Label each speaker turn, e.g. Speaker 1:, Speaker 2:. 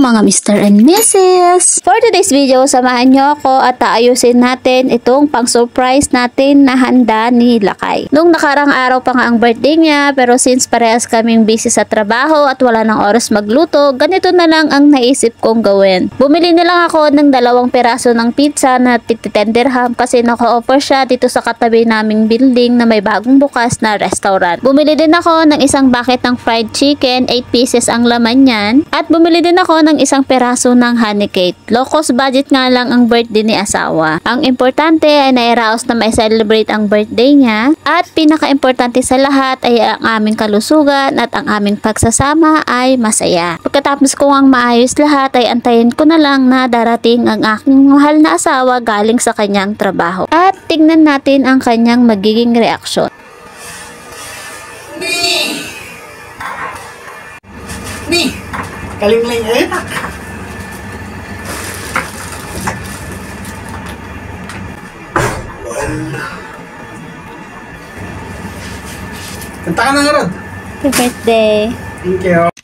Speaker 1: mga Mr. and Mrs. For today's video, samahan nyo ako at aayusin natin itong pang-surprise natin na handa ni Lakay. Nung nakarang araw pa nga ang birthday niya, pero since parehas kaming busy sa trabaho at wala ng oras magluto, ganito na lang ang naisip kong gawin. Bumili na lang ako ng 2 piraso ng pizza na tig-10 dirham kasi naka-offer siya dito sa katabi naming building na may bagong bukas na restaurant. Bumili din ako ng isang bucket ng fried chicken, 8 pieces ang laman niyan. At bumili din ako ng isang peraso ng honey cake. Low cost budget nga lang ang birthday ni asawa. Ang importante ay nairaos na may celebrate ang birthday niya. At pinaka-importante sa lahat ay ang aming kalusugan at ang aming pagsasama ay masaya. Pagkatapos ko ang maayos lahat ay antayin ko na lang na darating ang aking mahal na asawa galing sa kanyang trabaho. At tingnan natin ang kanyang magiging reaksyon.
Speaker 2: Ni, kalimling enak. Kanta ka na nga, Rod.
Speaker 1: Happy birthday!
Speaker 2: Thank you.